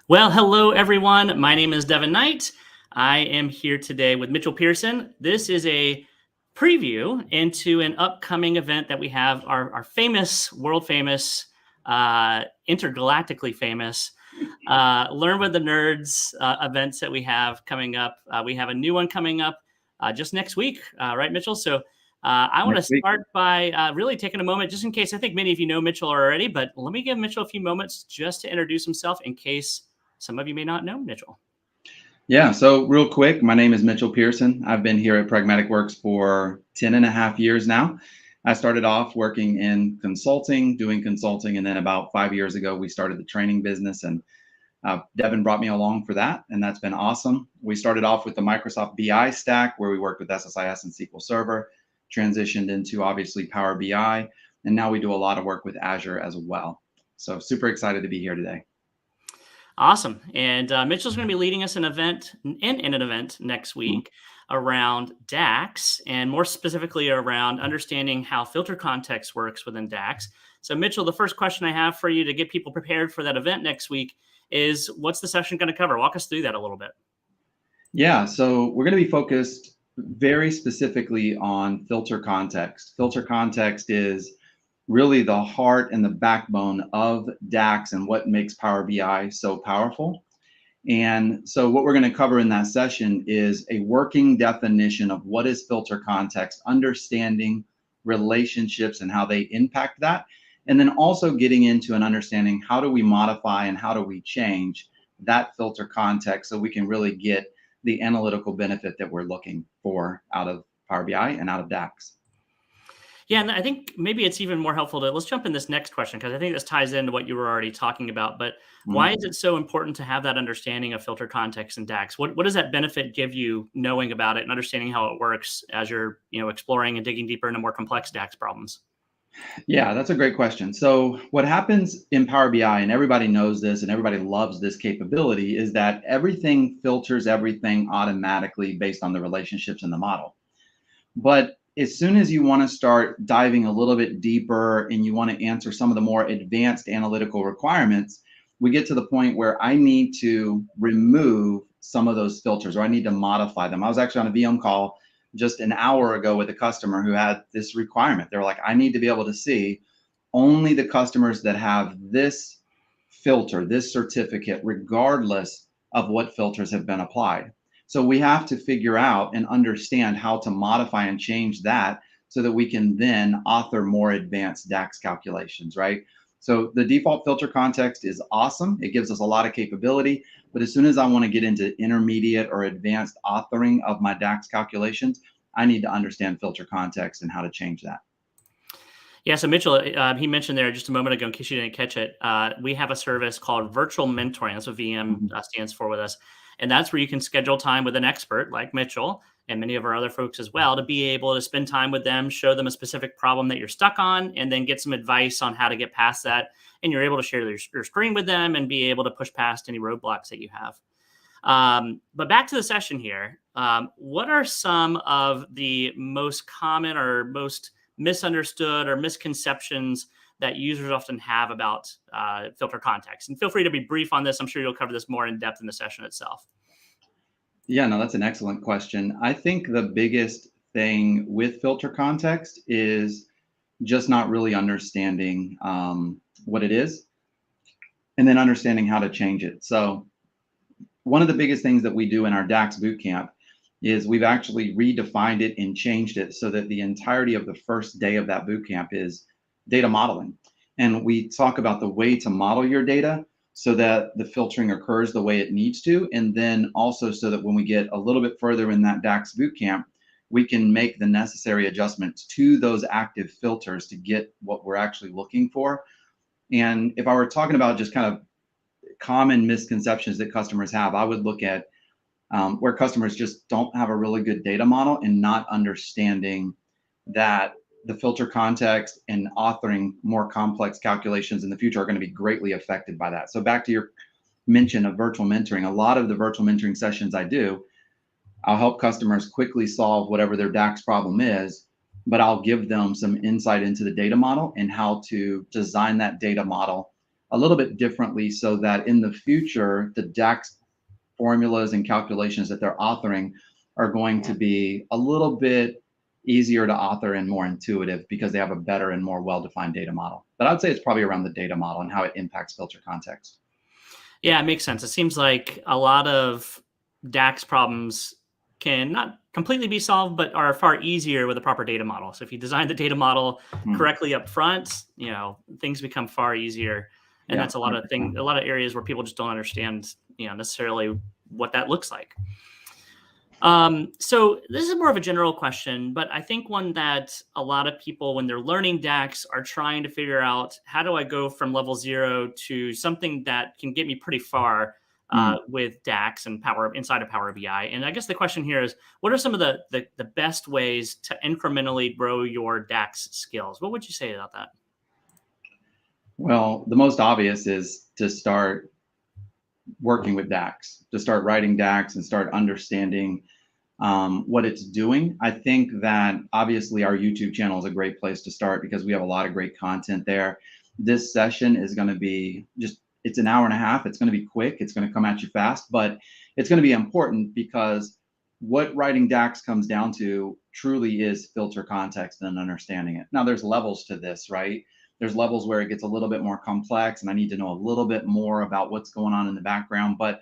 Well, hello everyone. My name is Devin Knight. I am here today with Mitchell Pearson. This is a preview into an upcoming event that we have, our famous, world famous, intergalactically famous Learn with the Nerds events that we have coming up. We have a new one coming up just next week, right, Mitchell? So I want to Next week. start by really taking a moment, just in case. I think many of you know Mitchell already, but let me give Mitchell a few moments just to introduce himself in case some of you may not know Mitchell. Yeah, so real quick, my name is Mitchell Pearson. I've been here at Pragmatic Works for 10 and a half years now. I started off working in consulting, doing consulting, and then about 5 years ago, we started the training business, and Devin brought me along for that, and that's been awesome. We started off with the Microsoft BI stack, where we worked with SSIS and SQL Server, transitioned into obviously Power BI, and now we do a lot of work with Azure as well. So super excited to be here today. Awesome. And Mitchell's going to be leading us in an event next week around DAX, and more specifically around understanding how filter context works within DAX. So Mitchell, the first question I have for you to get people prepared for that event next week is, what's the session going to cover? Walk us through that a little bit. Yeah, so we're going to be focused very specifically on filter context. Filter context is really the heart and the backbone of DAX and what makes Power BI so powerful. And so what we're going to cover in that session is a working definition of what is filter context, understanding relationships and how they impact that, and then also getting into an understanding how do we modify and how do we change that filter context so we can really get the analytical benefit that we're looking for out of Power BI and out of DAX. Yeah, and I think maybe it's even more helpful let's jump in this next question, because I think this ties into what you were already talking about. But why is it so important to have that understanding of filter context in DAX? What does that benefit give you, knowing about it and understanding how it works as you're exploring and digging deeper into more complex DAX problems? Yeah, that's a great question. So, what happens in Power BI, and everybody knows this and everybody loves this capability, is that everything filters everything automatically based on the relationships in the model. But as soon as you want to start diving a little bit deeper and you want to answer some of the more advanced analytical requirements, we get to the point where I need to remove some of those filters, or I need to modify them. I was actually on a VM call just an hour ago with a customer who had this requirement. They're like, I need to be able to see only the customers that have this filter, this certificate, regardless of what filters have been applied. So we have to figure out and understand how to modify and change that so that we can then author more advanced DAX calculations, right? So the default filter context is awesome. It gives us a lot of capability. But as soon as I want to get into intermediate or advanced authoring of my DAX calculations, I need to understand filter context and how to change that. Yeah, so Mitchell, he mentioned there just a moment ago, in case you didn't catch it, we have a service called Virtual Mentoring. That's what VM stands for with us. And that's where you can schedule time with an expert like Mitchell and many of our other folks as well, to be able to spend time with them, show them a specific problem that you're stuck on, and then get some advice on how to get past that. And you're able to share your screen with them and be able to push past any roadblocks that you have. But back to the session here. What are some of the most common or most misunderstood or misconceptions that users often have about filter context? And feel free to be brief on this. I'm sure you'll cover this more in depth in the session itself. Yeah, no, that's an excellent question. I think the biggest thing with filter context is just not really understanding what it is and then understanding how to change it. So one of the biggest things that we do in our DAX bootcamp is we've actually redefined it and changed it so that the entirety of the first day of that bootcamp is data modeling. And we talk about the way to model your data so that the filtering occurs the way it needs to. And then also so that when we get a little bit further in that DAX bootcamp, we can make the necessary adjustments to those active filters to get what we're actually looking for. And if I were talking about just kind of common misconceptions that customers have, I would look at where customers just don't have a really good data model and not understanding that the filter context and authoring more complex calculations in the future are going to be greatly affected by that. So back to your mention of virtual mentoring, a lot of the virtual mentoring sessions I do, I'll help customers quickly solve whatever their DAX problem is, but I'll give them some insight into the data model and how to design that data model a little bit differently so that in the future, the DAX formulas and calculations that they're authoring are going to be a little bit easier to author and more intuitive because they have a better and more well-defined data model. But I'd say it's probably around the data model and how it impacts filter context. Yeah, it makes sense. It seems like a lot of DAX problems can not completely be solved, but are far easier with a proper data model. So if you design the data model Hmm. correctly up front, things become far easier. And Yeah, that's a lot of 100%. things, a lot of areas where people just don't understand, necessarily what that looks like. So this is more of a general question, but I think one that a lot of people, when they're learning DAX, are trying to figure out, how do I go from level 0 to something that can get me pretty far Mm. with DAX and Power inside of Power BI? And I guess the question here is, what are some of the best ways to incrementally grow your DAX skills? What would you say about that? Well, the most obvious is to start working with DAX, to start writing DAX and start understanding what it's doing. I think that obviously our YouTube channel is a great place to start because we have a lot of great content there. This session is going to be it's an hour and a half. It's going to be quick. It's going to come at you fast, but it's going to be important because what writing DAX comes down to truly is filter context and understanding it. Now, there's levels to this, right? There's levels where it gets a little bit more complex and I need to know a little bit more about what's going on in the background. But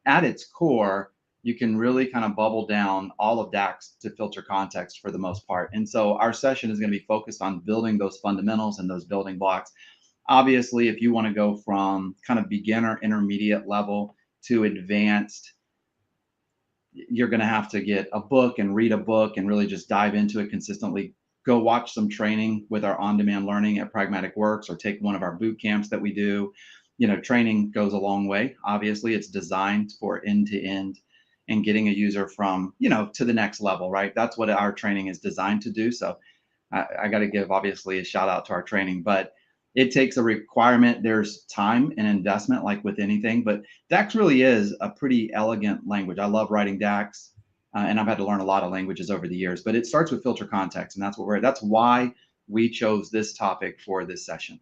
at its core, you can really kind of bubble down all of DAX to filter context for the most part. And so our session is going to be focused on building those fundamentals and those building blocks. Obviously, if you want to go from kind of beginner, intermediate level to advanced, you're going to have to get a book and read a book and really just dive into it consistently. Go watch some training with our on-demand learning at Pragmatic Works or take one of our boot camps that we do. Training goes a long way. Obviously, it's designed for end to end and getting a user from, to the next level, right? That's what our training is designed to do. So I got to give obviously a shout out to our training, but it takes a requirement. There's time and investment like with anything, but DAX really is a pretty elegant language. I love writing DAX and I've had to learn a lot of languages over the years, but it starts with filter context. And that's why we chose this topic for this session.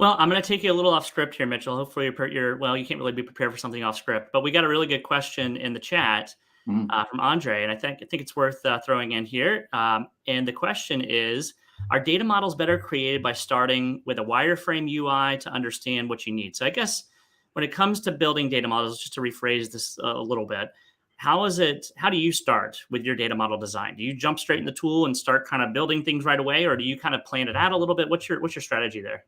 Well, I'm going to take you a little off script here, Mitchell. Hopefully you can't really be prepared for something off script, but we got a really good question in the chat Mhm. from Andre, and I think it's worth throwing in here. And the question is, are data models better created by starting with a wireframe UI to understand what you need? So I guess when it comes to building data models, just to rephrase this a little bit, how do you start with your data model design? Do you jump straight in the tool and start kind of building things right away, or do you kind of plan it out a little bit? What's your strategy there?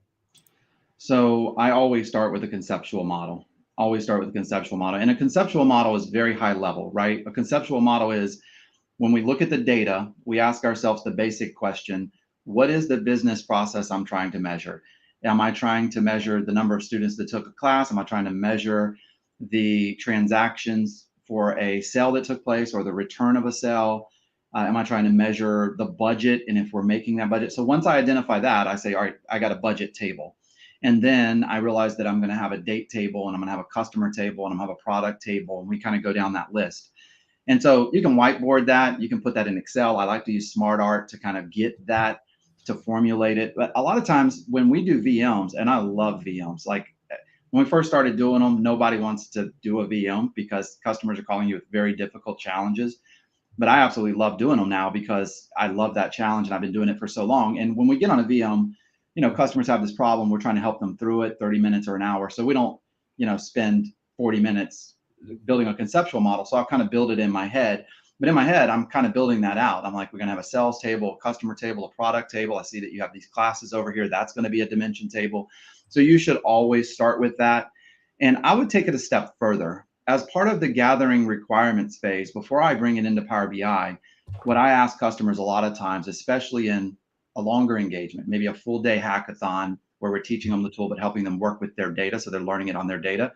So I always start with a conceptual model. Always start with a conceptual model. And a conceptual model is very high level, right? A conceptual model is when we look at the data, we ask ourselves the basic question, what is the business process I'm trying to measure? Am I trying to measure the number of students that took a class? Am I trying to measure the transactions for a sale that took place or the return of a sale? Am I trying to measure the budget and if we're making that budget? So once I identify that, I say, all right, I got a budget table. And then I realize that I'm going to have a date table and I'm going to have a customer table and I'm going to have a product table. And we kind of go down that list. And so you can whiteboard that. You can put that in Excel. I like to use Smart Art to kind of get that, to formulate it. But a lot of times when we do VMs, and I love VMs, like when we first started doing them, nobody wants to do a VM because customers are calling you with very difficult challenges. But I absolutely love doing them now because I love that challenge and I've been doing it for so long. And when we get on a VM, customers have this problem. We're trying to help them through it 30 minutes or an hour. So we don't, spend 40 minutes building a conceptual model. So I'll kind of build it in my head. But in my head, I'm kind of building that out. I'm like, we're going to have a sales table, a customer table, a product table. I see that you have these classes over here. That's going to be a dimension table. So you should always start with that. And I would take it a step further. As part of the gathering requirements phase, before I bring it into Power BI, what I ask customers a lot of times, especially in a longer engagement, maybe a full day hackathon where we're teaching them the tool, but helping them work with their data. So they're learning it on their data.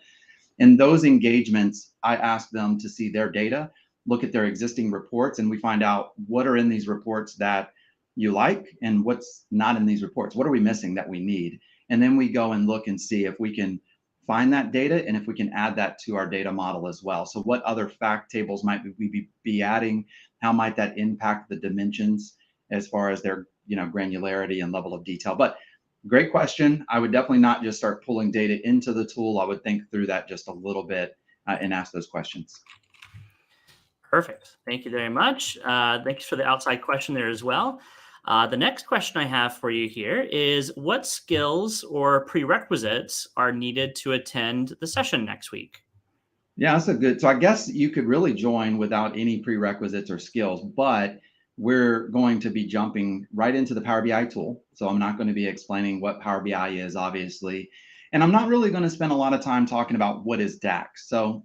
In those engagements, I ask them to see their data, look at their existing reports, and we find out what are in these reports that you like and what's not in these reports. What are we missing that we need? And then we go and look and see if we can find that data and if we can add that to our data model as well. So what other fact tables might we be adding? How might that impact the dimensions as far as their granularity and level of detail? But Great question. I would definitely not just start pulling data into the tool. I would think through that just a little bit and ask those questions. Perfect. Thank you very much. Thanks for the outside question there as well. The next question I have for you here is what skills or prerequisites are needed to attend the session next week? Yeah, that's a good. So I guess you could really join without any prerequisites or skills, but we're going to be jumping right into the Power BI tool. So I'm not going to be explaining what Power BI is, obviously. And I'm not really going to spend a lot of time talking about what is DAX. So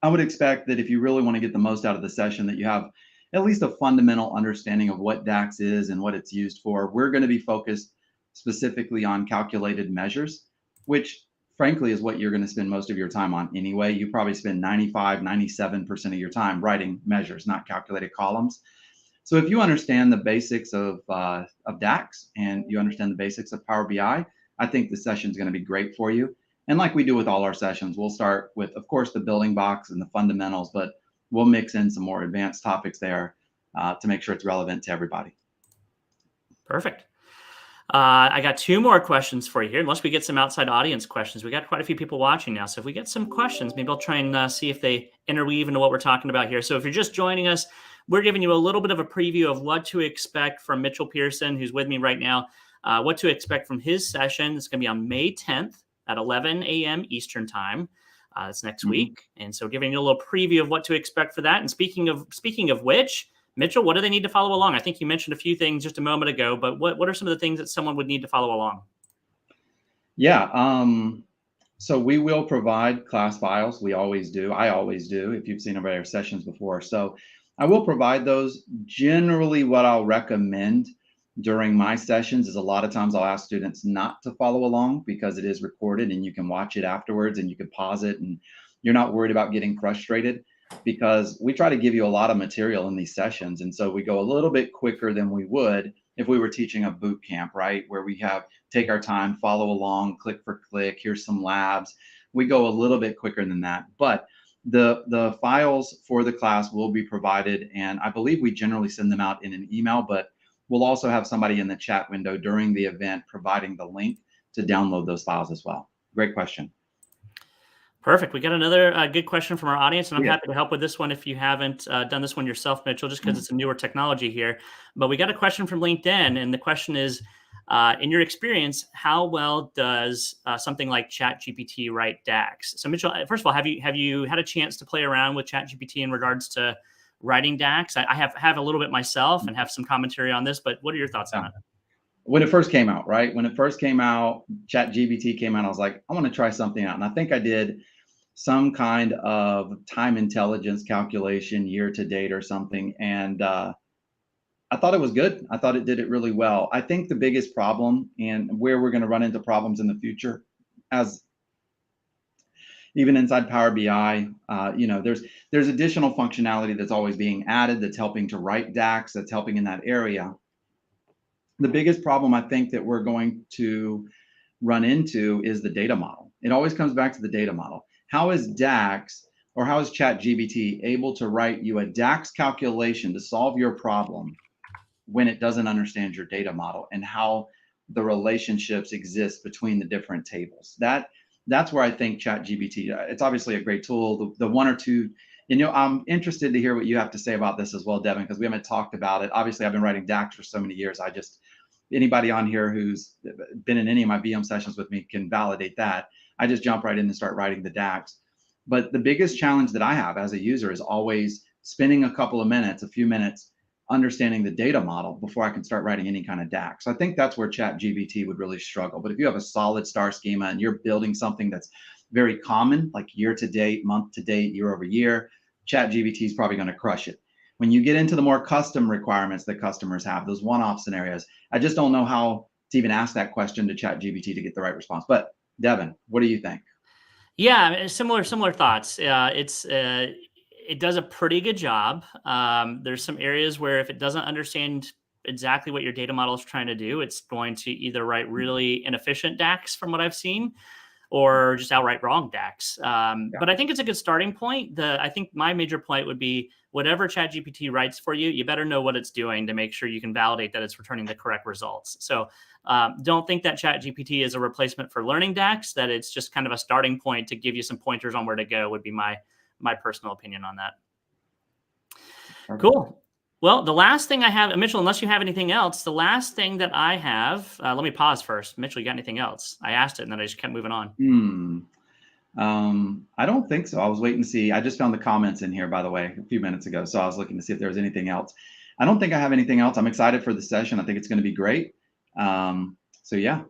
I would expect that if you really want to get the most out of the session, that you have at least a fundamental understanding of what DAX is and what it's used for. We're going to be focused specifically on calculated measures, which frankly is what you're going to spend most of your time on anyway. You probably spend 95, 97% of your time writing measures, not calculated columns. So if you understand the basics of DAX and you understand the basics of Power BI, I think the session is going to be great for you. And like we do with all our sessions, we'll start with, of course, the building blocks and the fundamentals, but we'll mix in some more advanced topics there to make sure it's relevant to everybody. Perfect. I got two more questions for you here, unless we get some outside audience questions. We got quite a few people watching now. So if we get some questions, maybe I'll try and see if they interweave into what we're talking about here. So if you're just joining us, we're giving you a little bit of a preview of what to expect from Mitchell Pearson, who's with me right now, what to expect from his session. It's going to be on May 10th at 11 a.m. Eastern time. It's next week. And so giving you a little preview of what to expect for that. And speaking of which, Mitchell, what do they need to follow along? I think you mentioned a few things just a moment ago, but what are some of the things that someone would need to follow along? Yeah. So we will provide class files. We always do. I always do, if you've seen our other sessions before. So I will provide those. Generally, what I'll recommend during my sessions is a lot of times I'll ask students not to follow along because it is recorded and you can watch it afterwards and you can pause it and you're not worried about getting frustrated because we try to give you a lot of material in these sessions. And so we go a little bit quicker than we would if we were teaching a boot camp, right? Where we have take our time, follow along, click for click, here's some labs. We go a little bit quicker than that. But the files for the class will be provided. And I believe we generally send them out in an email, but we'll also have somebody in the chat window during the event providing the link to download those files as well. Great question. Perfect. We got another good question from our audience, and I'm happy to help with this one if you haven't done this one yourself, Mitchell, just because it's a newer technology here. But we got a question from LinkedIn, and the question is, in your experience, how well does something like ChatGPT write DAX? So, Mitchell, first of all, have you had a chance to play around with ChatGPT in regards to writing DAX? I have a little bit myself and have some commentary on this, but what are your thoughts on it? When it first came out, right? When it first came out, ChatGPT came out, I was like, I want to try something out. And I think I did some kind of time intelligence calculation year to date or something. And I thought it was good. I thought it did it really well. I think the biggest problem and where we're going to run into problems in the future, as even inside Power BI, there's additional functionality that's always being added that's helping to write DAX, that's helping in that area. The biggest problem I think that we're going to run into is the data model. It always comes back to the data model. How is DAX or how is ChatGPT able to write you a DAX calculation to solve your problem when it doesn't understand your data model and how the relationships exist between the different tables? That's where I think ChatGPT, it's obviously a great tool. The one or two, I'm interested to hear what you have to say about this as well, Devin, because we haven't talked about it. Obviously, I've been writing DAX for so many years. Anybody on here who's been in any of my VM sessions with me can validate that. I just jump right in and start writing the DAX. But the biggest challenge that I have as a user is always spending a few minutes, understanding the data model before I can start writing any kind of DAX. So I think that's where ChatGPT would really struggle. But if you have a solid star schema and you're building something that's very common, like year to date, month to date, year over year, ChatGPT is probably going to crush it. When you get into the more custom requirements that customers have, those one-off scenarios, I just don't know how to even ask that question to ChatGPT to get the right response. But Devin, what do you think? Yeah, similar thoughts. It does a pretty good job. There's some areas where if it doesn't understand exactly what your data model is trying to do, it's going to either write really inefficient DAX from what I've seen, or just outright wrong DAX. Yeah. But I think it's a good starting point. I think my major point would be whatever ChatGPT writes for you, you better know what it's doing to make sure you can validate that it's returning the correct results. So don't think that ChatGPT is a replacement for learning DAX, that it's just kind of a starting point to give you some pointers on where to go would be my personal opinion on that. Perfect. Cool. Well, the last thing I have, Mitchell, unless you have anything else, the last thing that I have, let me pause first. Mitchell, you got anything else? I asked it and then I just kept moving on. I don't think so. I was waiting to see. I just found the comments in here, by the way, a few minutes ago. So I was looking to see if there was anything else. I don't think I have anything else. I'm excited for the session. I think it's going to be great. So yeah.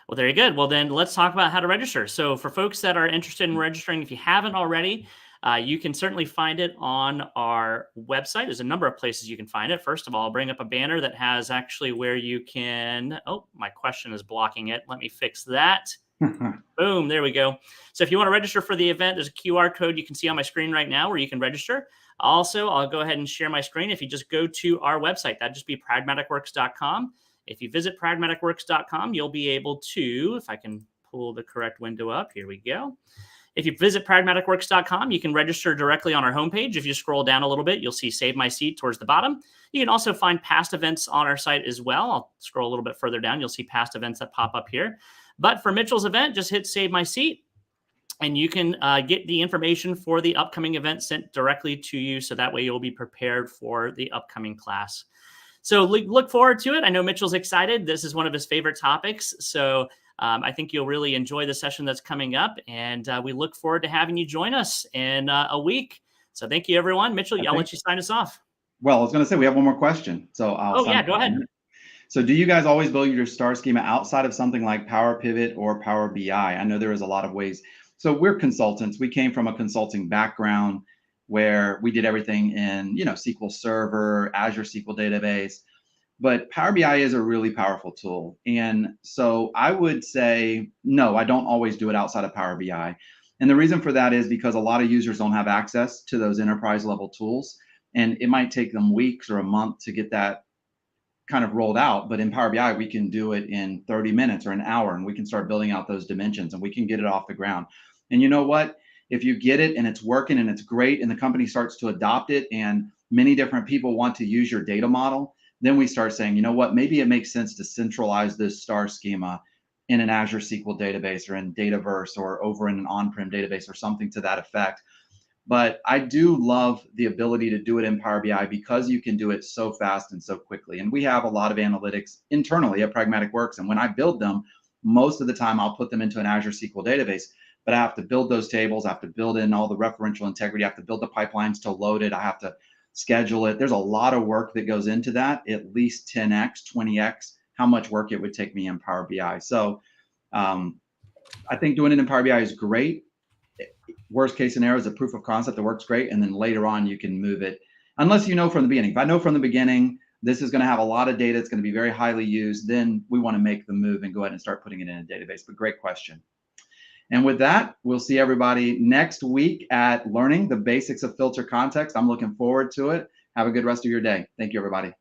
Well, very good. Well, then let's talk about how to register. So for folks that are interested in registering, if you haven't already, you can certainly find it on our website. There's a number of places you can find it. First of all, I'll bring up a banner that has actually where you can, oh, my question is blocking it. Let me fix that. Boom, there we go. So if you want to register for the event, there's a QR code you can see on my screen right now where you can register. Also, I'll go ahead and share my screen. If you just go to our website, that'd just be pragmaticworks.com. If you visit pragmaticworks.com, you'll be able to, if I can pull the correct window up, here we go. If you visit pragmaticworks.com, you can register directly on our homepage. If you scroll down a little bit, you'll see Save My Seat towards the bottom. You can also find past events on our site as well. I'll scroll a little bit further down. You'll see past events that pop up here. But for Mitchell's event, just hit Save My Seat, and you can get the information for the upcoming event sent directly to you. So that way you'll be prepared for the upcoming class. So look forward to it. I know Mitchell's excited. This is one of his favorite topics. So I think you'll really enjoy the session that's coming up. And we look forward to having you join us in a week. So thank you, everyone. Mitchell, I'll let you sign us off. Well, I was going to say we have one more question. So go ahead. So do you guys always build your star schema outside of something like Power Pivot or Power BI? I know there is a lot of ways. So we're consultants. We came from a consulting background where we did everything in, SQL Server, Azure SQL Database. But Power BI is a really powerful tool. And so I would say, no, I don't always do it outside of Power BI. And the reason for that is because a lot of users don't have access to those enterprise level tools. And it might take them weeks or a month to get that kind of rolled out. But in Power BI, we can do it in 30 minutes or an hour, and we can start building out those dimensions and we can get it off the ground. And you know what? If you get it and it's working and it's great and the company starts to adopt it and many different people want to use your data model, then we start saying, you know what, maybe it makes sense to centralize this star schema in an Azure SQL database or in Dataverse or over in an on-prem database or something to that effect. But I do love the ability to do it in Power BI because you can do it so fast and so quickly. And we have a lot of analytics internally at Pragmatic Works. And when I build them, most of the time I'll put them into an Azure SQL database, but I have to build those tables. I have to build in all the referential integrity. I have to build the pipelines to load it. I have to schedule it. There's a lot of work that goes into that, at least 10x, 20x, how much work it would take me in Power BI. So I think doing it in Power BI is great. Worst case scenario is a proof of concept that works great. And then later on, you can move it. Unless you know from the beginning. If I know from the beginning, this is going to have a lot of data, it's going to be very highly used, then we want to make the move and go ahead and start putting it in a database. But great question. And with that, we'll see everybody next week at Learning the Basics of Filter Context. I'm looking forward to it. Have a good rest of your day. Thank you, everybody.